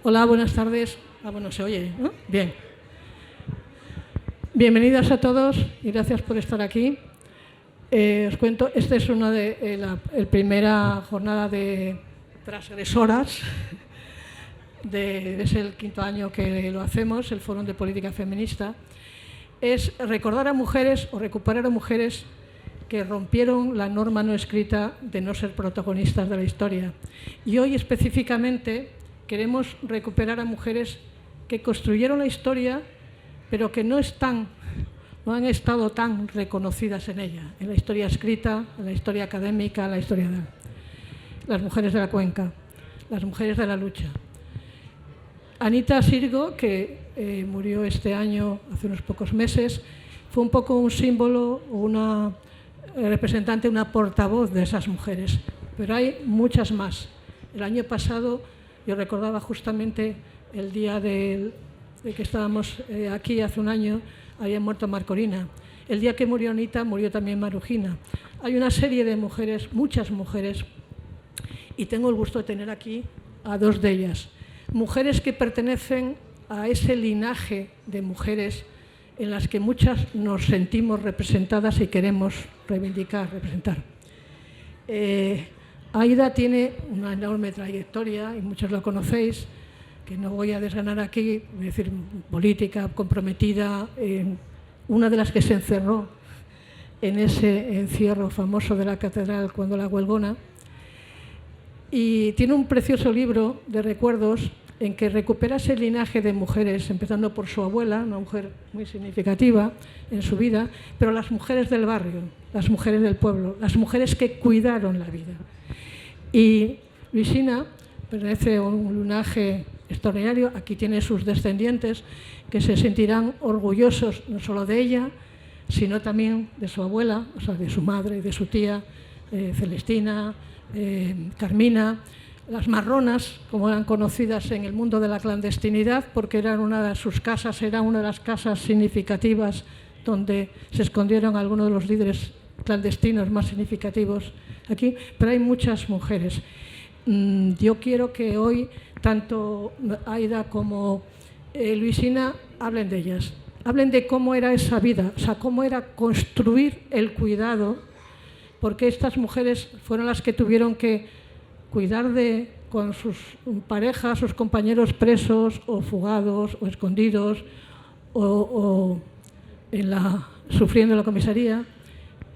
Hola, buenas tardes. Bueno, se oye, ¿no? Bien. Bienvenidas a todos y gracias por estar aquí. Os cuento, esta es una de la primera jornada de transgresoras. Es el quinto año que lo hacemos, el Foro de Política Feminista. Es recordar a mujeres o recuperar a mujeres que rompieron la norma no escrita de no ser protagonistas de la historia. Y hoy específicamente queremos recuperar a mujeres que construyeron la historia, pero que no han estado tan reconocidas en ella, en la historia escrita, en la historia académica, en la historia de las mujeres de la Cuenca, las mujeres de la lucha. Anita Sirgo, que murió este año, hace unos pocos meses, fue un poco un símbolo, una representante, una portavoz de esas mujeres, pero hay muchas más. El año pasado, yo recordaba justamente el día de que estábamos aquí hace un año, había muerto Marcorina. El día que murió Anita, murió también Marujina. Hay una serie de mujeres, muchas mujeres, y tengo el gusto de tener aquí a dos de ellas. Mujeres que pertenecen a ese linaje de mujeres en las que muchas nos sentimos representadas y queremos reivindicar, representar. Aida tiene una enorme trayectoria, y muchos lo conocéis, que no voy a desgranar aquí, es decir, política, comprometida, una de las que se encerró en ese encierro famoso de la catedral cuando la Huelgona, y tiene un precioso libro de recuerdos en que recupera ese linaje de mujeres, empezando por su abuela, una mujer muy significativa en su vida, pero las mujeres del barrio, las mujeres del pueblo, las mujeres que cuidaron la vida. Y Luisina pertenece a un linaje extraordinario, aquí tiene sus descendientes que se sentirán orgullosos no solo de ella, sino también de su abuela, o sea, de su madre, de su tía, Celestina, Carmina, las marronas, como eran conocidas en el mundo de la clandestinidad, porque eran una de sus casas, era una de las casas significativas donde se escondieron algunos de los líderes clandestinos más significativos aquí, pero hay muchas mujeres. Yo quiero que hoy tanto Aida como Luisina hablen de ellas, hablen de cómo era esa vida, o sea, cómo era construir el cuidado, porque estas mujeres fueron las que tuvieron que cuidar con sus parejas, sus compañeros presos o fugados o escondidos o sufriendo en la comisaría.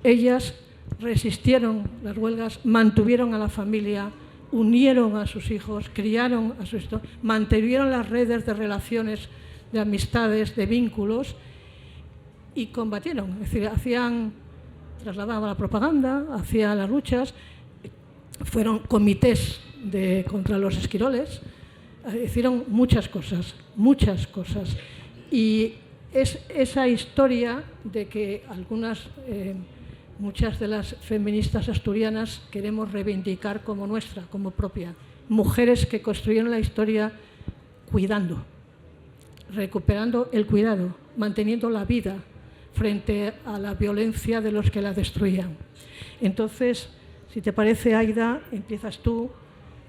Ellas resistieron las huelgas, mantuvieron a la familia, unieron a sus hijos, criaron a sus hijos, mantuvieron las redes de relaciones, de amistades, de vínculos y combatieron. Es decir, trasladaban la propaganda, hacían las luchas. Fueron comités contra los esquiroles, hicieron muchas cosas, y es esa historia de que muchas de las feministas asturianas queremos reivindicar como nuestra, como propia, mujeres que construyeron la historia cuidando, recuperando el cuidado, manteniendo la vida frente a la violencia de los que la destruían. Entonces, si te parece, Aida, empiezas tú,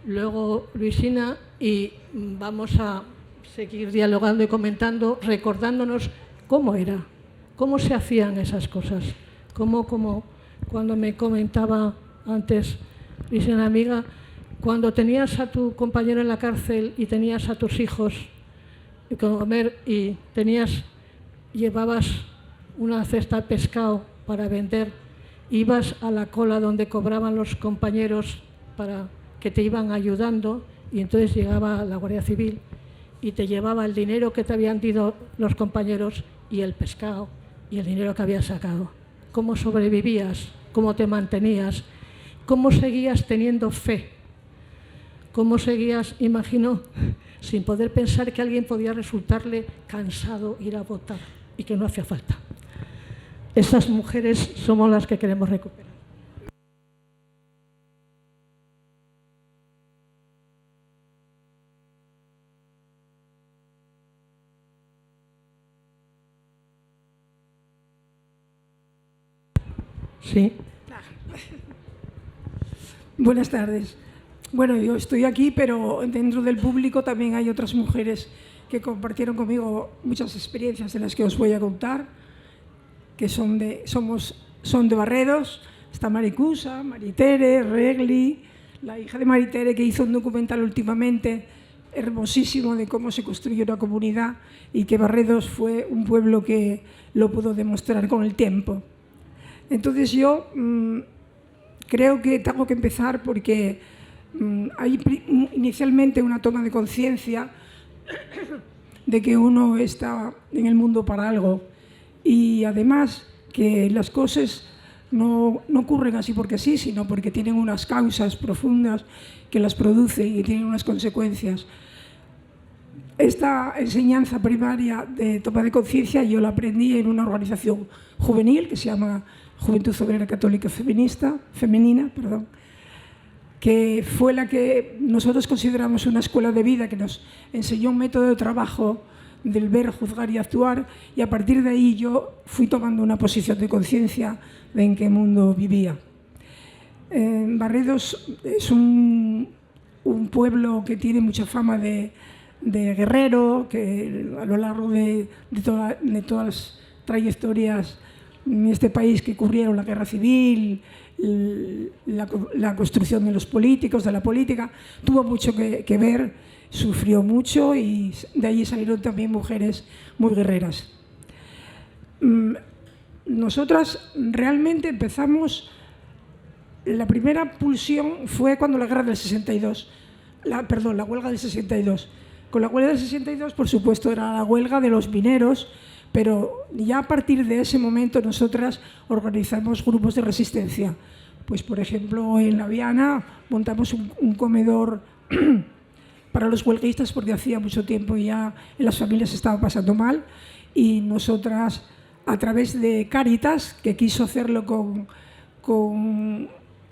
luego Luisina, y vamos a seguir dialogando y comentando, recordándonos cómo era, cómo se hacían esas cosas, como cuando me comentaba antes Luisina, amiga, cuando tenías a tu compañero en la cárcel y tenías a tus hijos y comer y llevabas una cesta de pescado para vender, ibas a la cola donde cobraban los compañeros para que te iban ayudando, y entonces llegaba la Guardia Civil y te llevaba el dinero que te habían dado los compañeros y el pescado y el dinero que habías sacado. ¿Cómo sobrevivías? ¿Cómo te mantenías? ¿Cómo seguías teniendo fe? ¿Cómo seguías, imagino, sin poder pensar que a alguien podía resultarle cansado ir a votar y que no hacía falta? Esas mujeres somos las que queremos recuperar. Sí. Buenas tardes. Bueno, yo estoy aquí, pero dentro del público también hay otras mujeres que compartieron conmigo muchas experiencias de las que os voy a contar, que son de Barredos. Está Maricusa, Maritere, Regli, la hija de Maritere, que hizo un documental últimamente hermosísimo de cómo se construye una comunidad, y que Barredos fue un pueblo que lo pudo demostrar con el tiempo. Entonces yo creo que tengo que empezar porque hay inicialmente una toma de conciencia de que uno está en el mundo para algo, y además que las cosas no ocurren así porque sí, sino porque tienen unas causas profundas que las producen y tienen unas consecuencias. Esta enseñanza primaria de toma de conciencia yo la aprendí en una organización juvenil que se llama Juventud Obrera Católica Femenina, que fue la que nosotros consideramos una escuela de vida, que nos enseñó un método de trabajo del ver, juzgar y actuar, y a partir de ahí yo fui tomando una posición de conciencia de en qué mundo vivía. Barredos es un pueblo que tiene mucha fama de guerrero, que a lo largo de todas las trayectorias en este país que ocurrieron, la guerra civil, la construcción de los políticos, de la política, tuvo mucho que ver, sufrió mucho, y de allí salieron también mujeres muy guerreras. Nosotras realmente empezamos, la primera pulsión fue cuando la guerra del 62, la huelga del 62. Con la huelga del 62, por supuesto, era la huelga de los mineros, pero ya a partir de ese momento nosotras organizamos grupos de resistencia. Pues, por ejemplo, en La Viana montamos un comedor para los huelguistas, porque hacía mucho tiempo ya en las familias estaba pasando mal, y nosotras, a través de Cáritas, que quiso hacerlo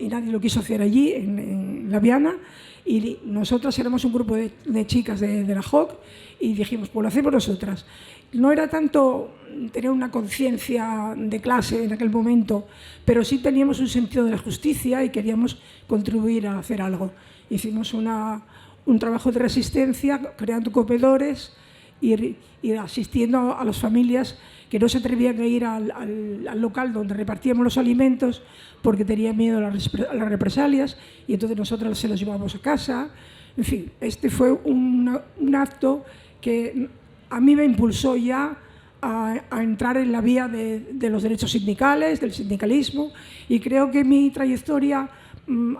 y nadie lo quiso hacer allí, en La Viana, y nosotras éramos un grupo de chicas de la JOC, y dijimos, pues lo hacemos nosotras. No era tanto tener una conciencia de clase en aquel momento, pero sí teníamos un sentido de la justicia y queríamos contribuir a hacer algo. Hicimos un trabajo de resistencia, creando comedores y asistiendo a las familias que no se atrevían a ir al local donde repartíamos los alimentos porque tenían miedo a las represalias, y entonces nosotros se los llevábamos a casa. En fin, este fue un acto que a mí me impulsó ya a entrar en la vía de los derechos sindicales, del sindicalismo, y creo que mi trayectoria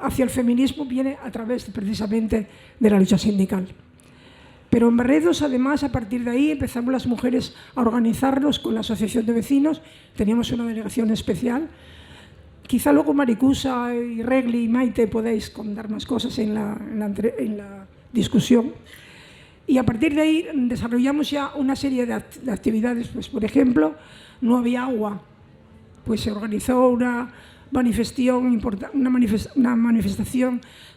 hacia el feminismo viene a través precisamente de la lucha sindical. Pero en Barredos, además, a partir de ahí empezamos las mujeres a organizarnos con la Asociación de Vecinos. Teníamos una delegación especial. Quizá luego Maricusa y Regli y Maite podéis contar más cosas en la discusión. Y a partir de ahí desarrollamos ya una serie de actividades. Pues, por ejemplo, no había agua. Pues se organizó una manifestación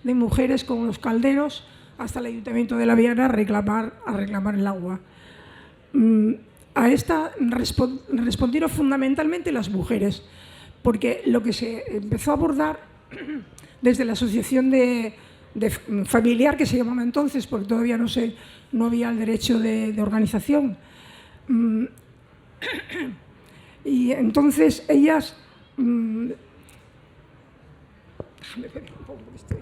de mujeres con los calderos hasta el Ayuntamiento de La Viana a reclamar el agua. A esta respondieron fundamentalmente las mujeres, porque lo que se empezó a abordar desde la asociación de familiar, que se llamaba entonces, porque todavía no había el derecho de organización. Y entonces ellas... déjame ver un poco que estoy...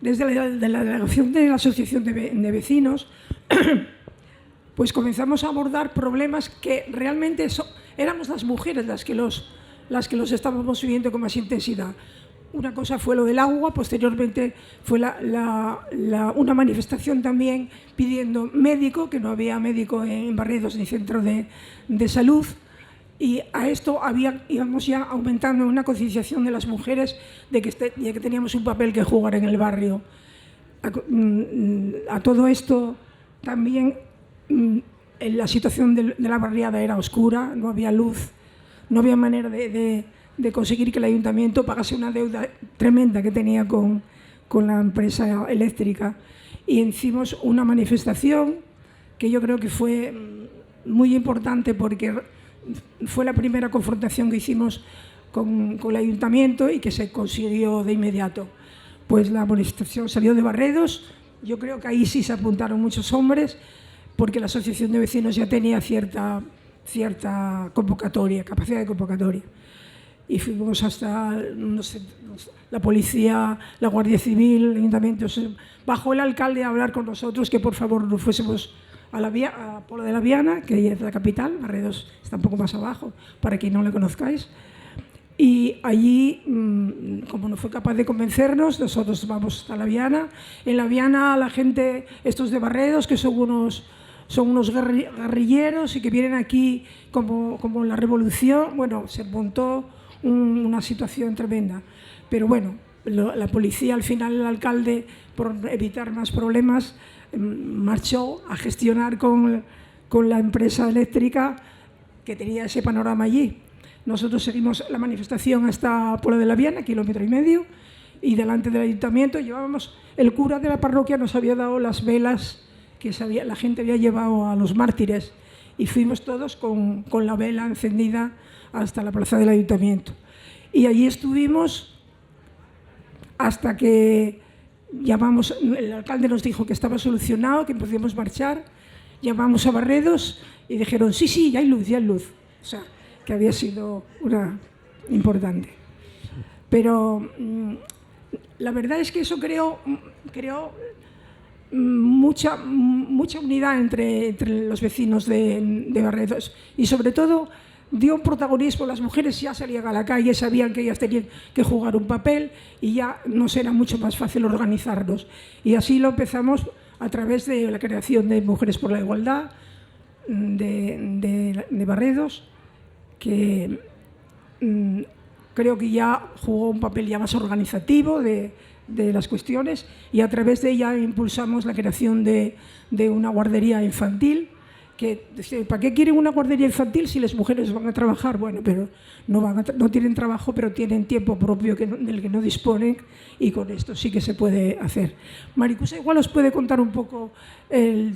Desde la delegación de la Asociación de Vecinos, pues comenzamos a abordar problemas que realmente éramos las mujeres las que los estábamos viviendo con más intensidad. Una cosa fue lo del agua, posteriormente fue una manifestación también pidiendo médico, que no había médico en Barredos ni centro de salud. Y a esto íbamos ya aumentando una concienciación de las mujeres de que teníamos un papel que jugar en el barrio. A todo esto también la situación de la barriada era oscura, no había luz, no había manera de conseguir que el ayuntamiento pagase una deuda tremenda que tenía con la empresa eléctrica y hicimos una manifestación que yo creo que fue muy importante porque fue la primera confrontación que hicimos con el ayuntamiento y que se consiguió de inmediato. Pues la manifestación salió de Barredos, yo creo que ahí sí se apuntaron muchos hombres porque la asociación de vecinos ya tenía cierta convocatoria, capacidad de convocatoria. Y fuimos hasta, no sé, la policía, la Guardia Civil, el ayuntamiento. Bajó el alcalde a hablar con nosotros que por favor nos fuésemos a Pola de la Viana, que es la capital. Barredos está un poco más abajo, para quien no la conozcáis. Y allí, como no fue capaz de convencernos, nosotros vamos hasta la Viana. En la Viana la gente, estos de Barredos, que son unos guerrilleros y que vienen aquí como la revolución, bueno, se montó una situación tremenda. Pero bueno, la policía, al final el alcalde, por evitar más problemas, marchó a gestionar con la empresa eléctrica que tenía ese panorama allí. Nosotros seguimos la manifestación hasta Pola de la Viana, 1,5 kilómetros, y delante del ayuntamiento llevábamos, el cura de la parroquia nos había dado las velas que la gente había llevado a los mártires y fuimos todos con la vela encendida hasta la plaza del ayuntamiento. Y allí estuvimos hasta que el alcalde nos dijo que estaba solucionado, que podíamos marchar, llamamos a Barredos y dijeron, sí, ya hay luz. O sea, que había sido una importante. Pero la verdad es que eso creó mucha unidad entre los vecinos de Barredos y sobre todo dio un protagonismo. Las mujeres ya salían a la calle, sabían que ellas tenían que jugar un papel y ya nos era mucho más fácil organizarnos. Y así lo empezamos a través de la creación de Mujeres por la Igualdad de Barredos, que creo que ya jugó un papel ya más organizativo de las cuestiones, y a través de ella impulsamos la creación de una guardería infantil. Que, ¿para qué quieren una guardería infantil si las mujeres van a trabajar? Bueno, pero no tienen trabajo, pero tienen tiempo propio del que no disponen, y con esto sí que se puede hacer. Maricusa igual os puede contar un poco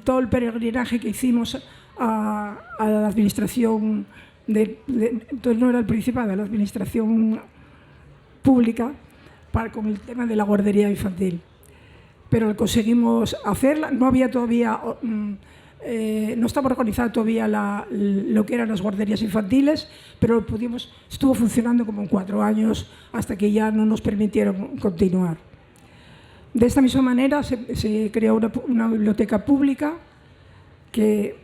todo el peregrinaje que hicimos a la administración, entonces no era el Principado, de la administración pública, con el tema de la guardería infantil. Pero conseguimos hacerla, no había todavía... no estaba organizada todavía lo que eran las guarderías infantiles, pero estuvo funcionando como en 4 años hasta que ya no nos permitieron continuar. De esta misma manera se creó una biblioteca pública que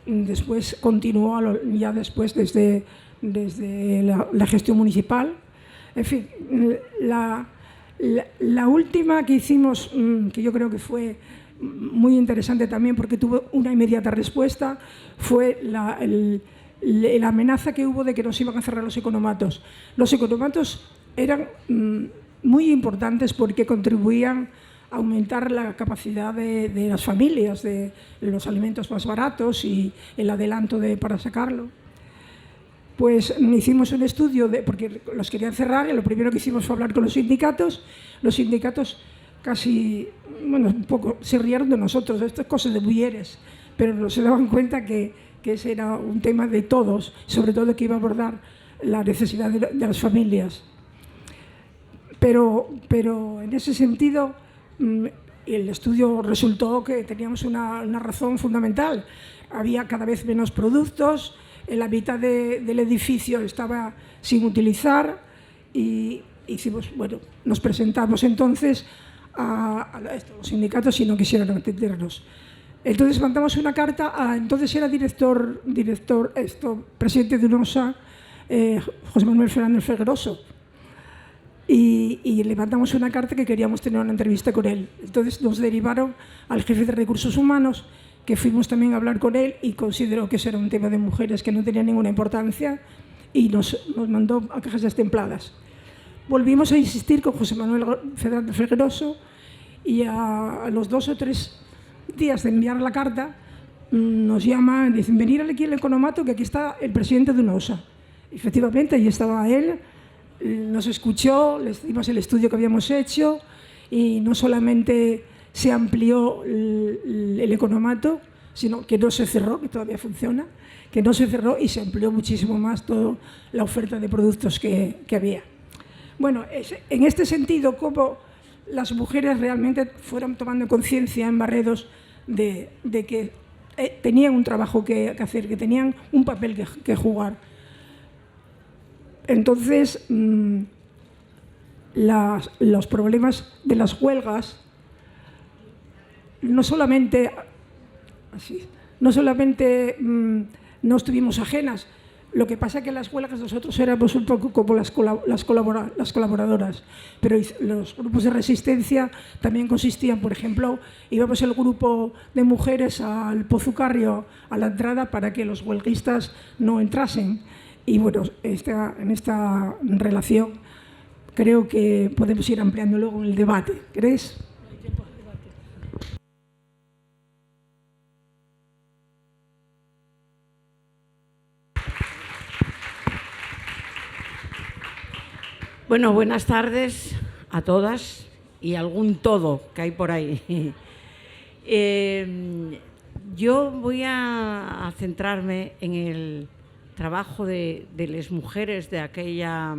después continuó ya después desde la gestión municipal. En fin, la última que hicimos, que yo creo que fue muy interesante también porque tuvo una inmediata respuesta, fue la amenaza que hubo de que nos iban a cerrar los economatos. Los economatos eran muy importantes porque contribuían a aumentar la capacidad de las familias, de los alimentos más baratos y el adelanto para sacarlo. Pues hicimos un estudio, porque los querían cerrar, y lo primero que hicimos fue hablar con los sindicatos. Los sindicatos casi, bueno, un poco se rieron de nosotros, de estas cosas de mujeres, pero no se daban cuenta que ese era un tema de todos, sobre todo que iba a abordar la necesidad de las familias. Pero en ese sentido, el estudio resultó que teníamos una razón fundamental. Había cada vez menos productos, en la mitad del edificio estaba sin utilizar, y nos presentamos entonces a los sindicatos y no quisieron atendernos. Entonces mandamos una carta entonces era presidente de UNOSA, José Manuel Fernández Fegueroso, y le mandamos una carta que queríamos tener una entrevista con él. Entonces nos derivaron al jefe de Recursos Humanos, que fuimos también a hablar con él y consideró que eso era un tema de mujeres que no tenía ninguna importancia y nos mandó a cajas destempladas. Volvimos a insistir con José Manuel Fernández Fegueroso y a los 2 o 3 días de enviar la carta nos llaman y dicen: venir aquí al economato, que aquí está el presidente de UNOSA. Efectivamente, allí estaba él, nos escuchó, les dimos el estudio que habíamos hecho y no solamente se amplió el economato, sino que no se cerró, que todavía funciona, que no se cerró y se amplió muchísimo más toda la oferta de productos que había. Bueno, en este sentido, como las mujeres realmente fueron tomando conciencia en Barredos de que tenían un trabajo que hacer, que tenían un papel que jugar. Entonces, los problemas de las huelgas no solamente no estuvimos ajenas. Lo que pasa es que en las huelgas nosotros éramos un poco como las colaboradoras, pero los grupos de resistencia también consistían, por ejemplo, íbamos el grupo de mujeres al Pozucarrio a la entrada para que los huelguistas no entrasen. Y bueno, en esta relación creo que podemos ir ampliando luego en el debate. ¿Crees? Bueno, buenas tardes a todas y algún todo que hay por ahí. Yo voy a centrarme en el trabajo de las mujeres de aquella,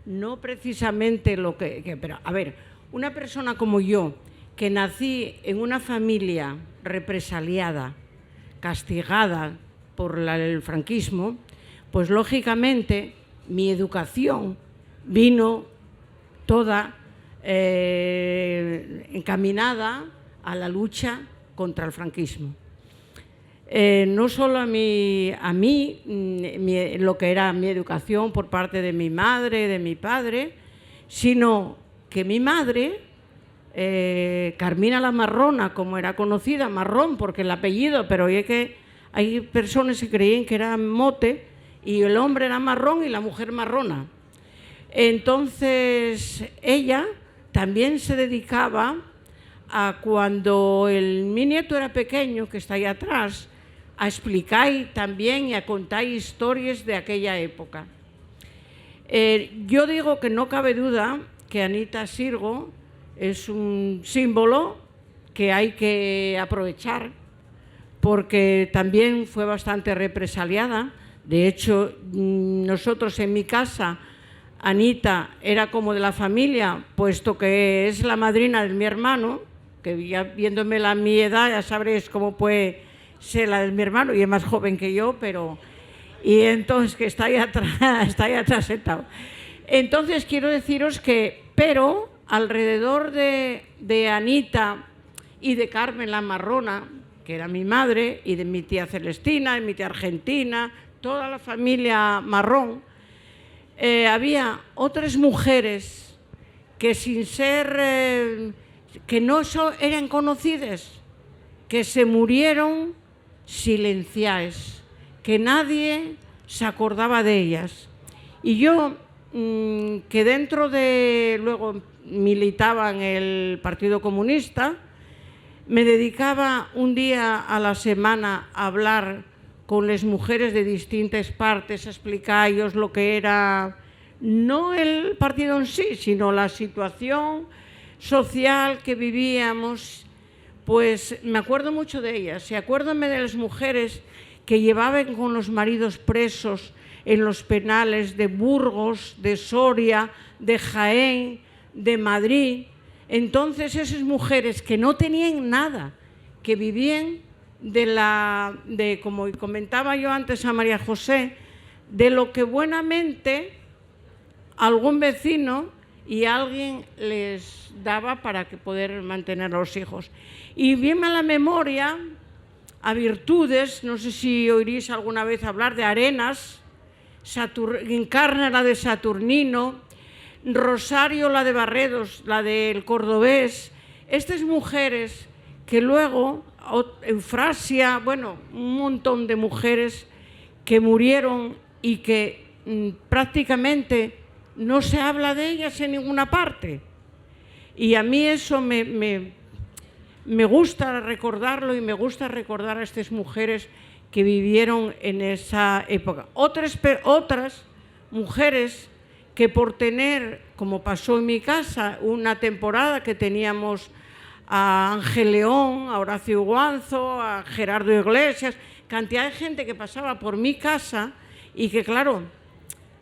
no precisamente lo que pero a ver, una persona como yo, que nací en una familia represaliada, castigada por el franquismo, pues lógicamente mi educación vino toda encaminada a la lucha contra el franquismo. No solo a mí, lo que era mi educación por parte de mi madre, de mi padre, sino que mi madre, Carmina la Marrona, como era conocida, Marrón porque el apellido, pero es que hay personas que creían que era mote y el hombre era marrón y la mujer marrona. Entonces ella también se dedicaba a, cuando mi nieto era pequeño, que está ahí atrás, a explicar también y a contar historias de aquella época. Yo digo que no cabe duda que Anita Sirgo es un símbolo que hay que aprovechar, porque también fue bastante represaliada. De hecho, nosotros en mi casa, Anita era como de la familia, puesto que es la madrina de mi hermano, que ya viéndome mi edad ya sabréis cómo puede ser la de mi hermano, y es más joven que yo, pero... Y entonces, que está ahí atrás sentado. Entonces, quiero deciros que, pero alrededor de Anita y de Carmen la Marrona, que era mi madre, y de mi tía Celestina, y mi tía Argentina, toda la familia marrón, había otras mujeres que sin ser, que no eran conocidas, que se murieron silenciadas, que nadie se acordaba de ellas. Y yo, que dentro de, luego militaba en el Partido Comunista, me dedicaba un día a la semana a hablar con las mujeres de distintas partes, a explicarles lo que era, no el partido en sí, sino la situación social que vivíamos. Pues me acuerdo mucho de ellas, y acuérdame de las mujeres que llevaban con los maridos presos en los penales de Burgos, de Soria, de Jaén, de Madrid. Entonces esas mujeres que no tenían nada, que vivían de como comentaba yo antes a María José, de lo que buenamente algún vecino y alguien les daba para que poder mantener a los hijos. Y viene a la memoria a virtudes, no sé si oiréis alguna vez hablar de Arenas, Encarna la de Saturnino, Rosario la de Barredos, la del Cordobés, estas mujeres que luego, Eufrasia, bueno, un montón de mujeres que murieron y que prácticamente no se habla de ellas en ninguna parte. Y a mí eso me gusta recordarlo, y me gusta recordar a estas mujeres que vivieron en esa época. Otras mujeres que por tener, como pasó en mi casa, una temporada que teníamos a Ángel León, a Horacio Guanzo, a Gerardo Iglesias, cantidad de gente que pasaba por mi casa y que, claro,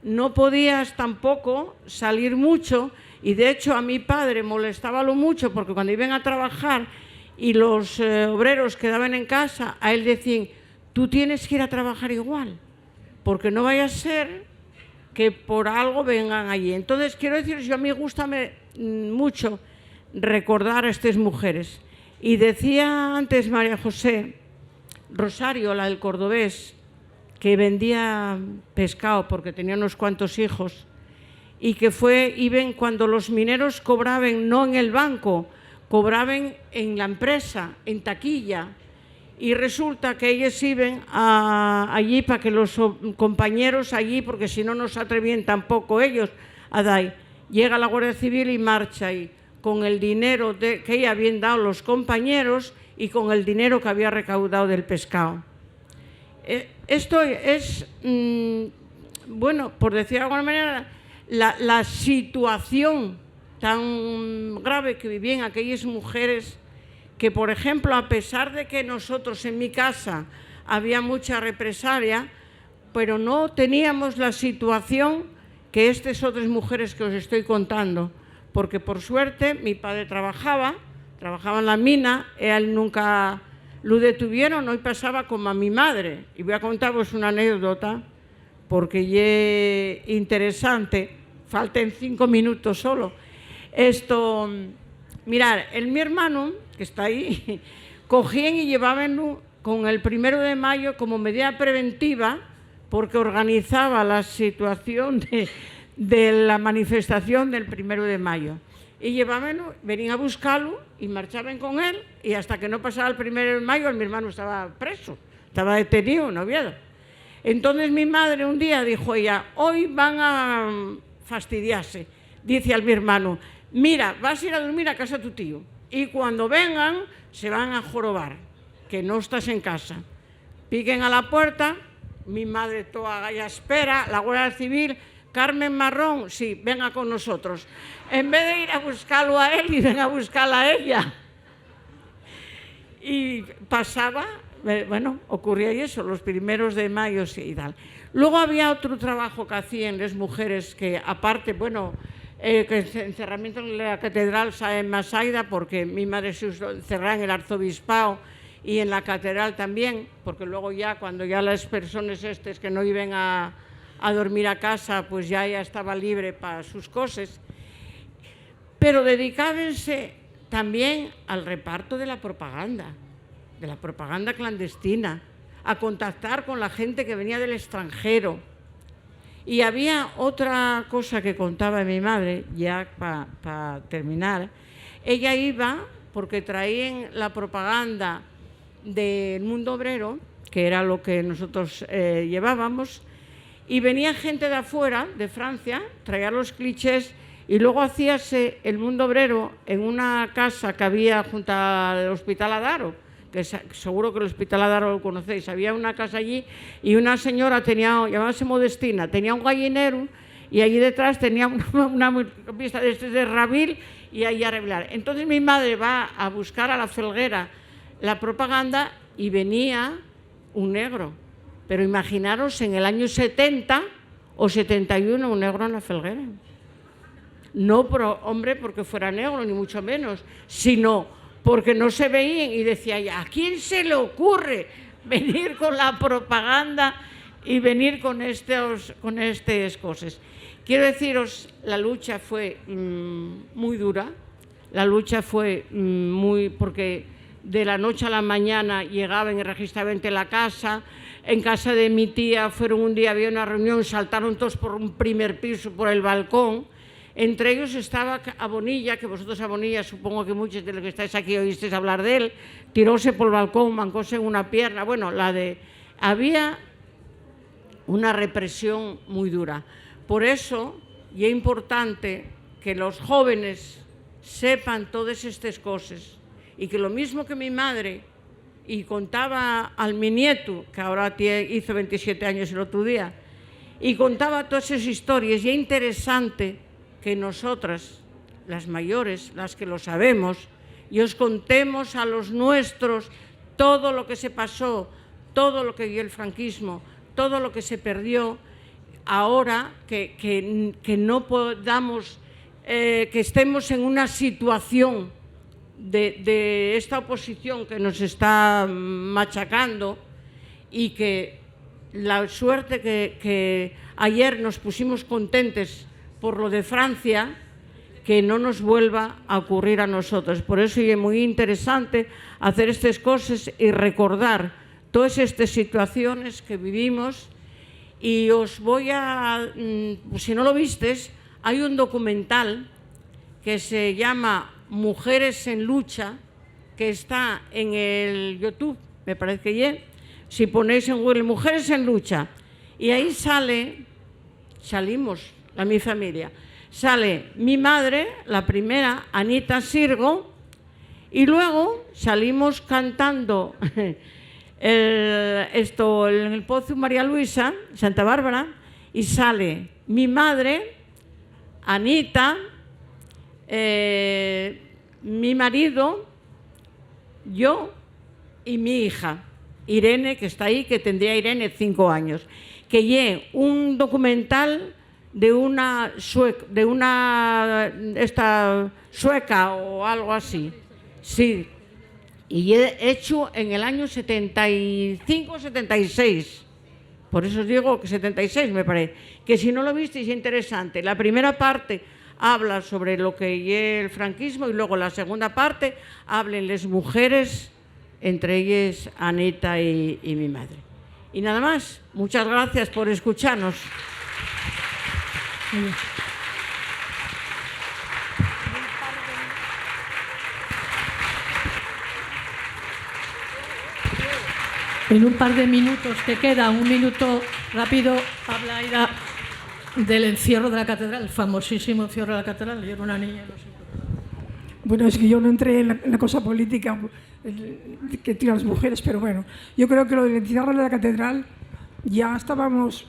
no podías tampoco salir mucho, y de hecho a mi padre molestaba lo mucho porque cuando iban a trabajar y los obreros quedaban en casa, a él decían, tú tienes que ir a trabajar igual, porque no vaya a ser que por algo vengan allí. Entonces, quiero deciros, yo a mí gusta mucho recordar a estas mujeres. Y decía antes María José Rosario, la del Cordobés, que vendía pescado porque tenía unos cuantos hijos, y que iban cuando los mineros cobraban no en el banco, cobraban en la empresa, en taquilla, y resulta que ellos iban allí para que los compañeros allí, porque si no se atrevían tampoco ellos a dar. Llega la Guardia Civil y marcha ahí con el dinero que ella habían dado los compañeros y con el dinero que había recaudado del pescado. Esto es, bueno, por decir de alguna manera, la situación tan grave que vivían aquellas mujeres que, por ejemplo, a pesar de que nosotros en mi casa había mucha represalia, pero no teníamos la situación que estas otras mujeres que os estoy contando, porque por suerte mi padre trabajaba en la mina, él nunca lo detuvieron, hoy pasaba como a mi madre. Y voy a contaros una anécdota, porque es interesante, faltan 5 minutos solo. Esto, mirad, mi hermano, que está ahí, cogían y llevaban con el 1 de mayo como medida preventiva, porque organizaba la situación de la manifestación del 1 de mayo. Y llevábanlo, venían a buscarlo y marchaban con él, y hasta que no pasaba el 1 de mayo, mi hermano estaba preso, estaba detenido en Oviedo. Entonces mi madre un día dijo ella, hoy van a fastidiarse. Dice al mi hermano, mira, vas a ir a dormir a casa de tu tío, y cuando vengan se van a jorobar, que no estás en casa. Piquen a la puerta, mi madre toda ya espera, la Guardia Civil, Carmen Marrón, sí, venga con nosotros. En vez de ir a buscarlo a él, y venga a buscarla a ella. Y pasaba, bueno, ocurría eso, los 1 de mayo y tal. Luego había otro trabajo que hacían las mujeres que, aparte, bueno, que encerramiento en la catedral en Masaida, porque mi madre se encerraba en el arzobispado y en la catedral también, porque luego ya, cuando ya las personas que no iban a dormir a casa, pues ya estaba libre para sus cosas. Pero dedicábanse también al reparto de la propaganda clandestina, a contactar con la gente que venía del extranjero. Y había otra cosa que contaba mi madre, ya para terminar. Ella iba, porque traían la propaganda del Mundo Obrero, que era lo que nosotros llevábamos, y venía gente de afuera, de Francia, traía los clichés, y luego hacíase el Mundo Obrero en una casa que había junto al Hospital Adaro, que seguro que el Hospital Adaro lo conocéis. Había una casa allí y una señora llamábase Modestina, tenía un gallinero y allí detrás tenía una pista de rabil y ahí a revelar. Entonces mi madre va a buscar a la felguera la propaganda y venía un negro. Pero imaginaros en el año 70 o 71 un negro en la felguera. No, hombre, porque fuera negro, ni mucho menos, sino porque no se veían, y decía ella, ¿a quién se le ocurre venir con la propaganda y venir con estas cosas? Quiero deciros, la lucha fue muy dura, la lucha fue porque de la noche a la mañana llegaban y registraban en la casa. En casa de mi tía fueron un día, había una reunión, saltaron todos por un primer piso, por el balcón. Entre ellos estaba a Bonilla, que vosotros a Bonilla, supongo que muchos de los que estáis aquí oísteis hablar de él, tiróse por el balcón, mancóse en una pierna. Bueno, había una represión muy dura. Por eso, y es importante que los jóvenes sepan todas estas cosas, y que lo mismo que mi madre, y contaba al mi nieto, que ahora hizo 27 años el otro día, y contaba todas esas historias, y es interesante que nosotras, las mayores, las que lo sabemos, y os contemos a los nuestros todo lo que se pasó, todo lo que vio el franquismo, todo lo que se perdió, ahora que no podamos, que estemos en una situación de esta oposición que nos está machacando, y que la suerte que ayer nos pusimos contentes por lo de Francia, que no nos vuelva a ocurrir a nosotros. Por eso es muy interesante hacer estas cosas y recordar todas estas situaciones que vivimos. Y os voy a, si no lo vistes, hay un documental que se llama Mujeres en Lucha, que está en el YouTube, me parece que ya, si ponéis en Google Mujeres en Lucha, y ahí salimos, mi familia, sale mi madre, la primera, Anita Sirgo, y luego salimos cantando en el Pozo María Luisa, Santa Bárbara, y sale mi madre, Anita, mi marido, yo y mi hija, Irene, que está ahí, que tendría Irene 5 años, que lle un documental de una sueca o algo así. Sí, y he hecho en el año 75-76. Por eso os digo que 76 me parece. Que si no lo visteis es interesante. La primera parte habla sobre lo que es el franquismo, y luego la segunda parte hablan las mujeres, entre ellas Anita y mi madre. Y nada más, muchas gracias por escucharnos. En un par de minutos que queda, un minuto rápido, habla Aida del encierro de la catedral, el famosísimo encierro de la catedral. Yo era una niña, no sé. Bueno, es que yo no entré en la cosa política que tiran las mujeres, pero bueno, yo creo que lo del encierro de la catedral ya estábamos...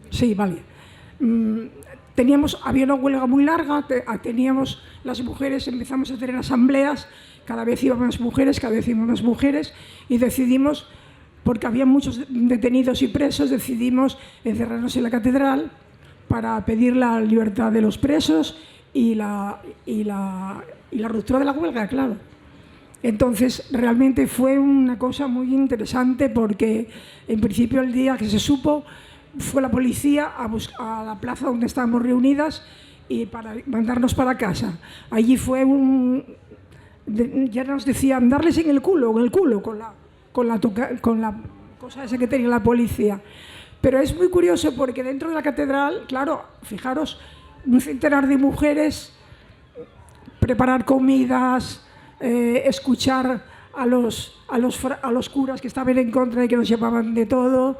Sí, vale. Había una huelga muy larga, teníamos las mujeres, empezamos a tener asambleas, cada vez iban más mujeres, y decidimos, porque había muchos detenidos y presos, decidimos encerrarnos en la catedral para pedir la libertad de los presos y la ruptura de la huelga, claro. Entonces, realmente fue una cosa muy interesante, porque en principio el día que se supo fue la policía a la plaza donde estábamos reunidas y para mandarnos para casa. Allí fue ya nos decían darles en el culo con la cosa esa que tenía la policía. Pero es muy curioso porque dentro de la catedral, claro, fijaros, un centenar de mujeres, preparar comidas, escuchar a los curas que estaban en contra y que nos llamaban de todo,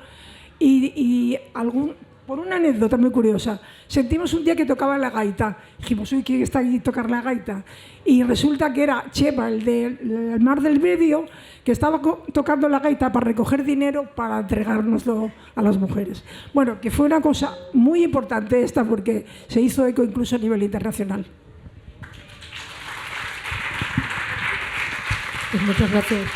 por una anécdota muy curiosa, sentimos un día que tocaba la gaita, dijimos, uy, ¿quién está aquí a tocar la gaita? Y resulta que era Chema, el del Mar del Medio, que estaba tocando la gaita para recoger dinero para entregárnoslo a las mujeres. Bueno, que fue una cosa muy importante esta, porque se hizo eco incluso a nivel internacional. Pues muchas gracias.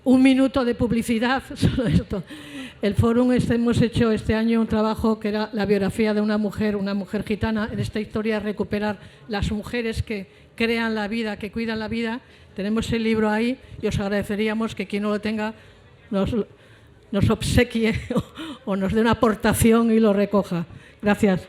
Un minuto de publicidad, solo esto. El Fórum hemos hecho este año un trabajo que era la biografía de una mujer gitana. En esta historia recuperar las mujeres que crean la vida, que cuidan la vida. Tenemos el libro ahí y os agradeceríamos que quien no lo tenga nos obsequie o nos dé una aportación y lo recoja. Gracias.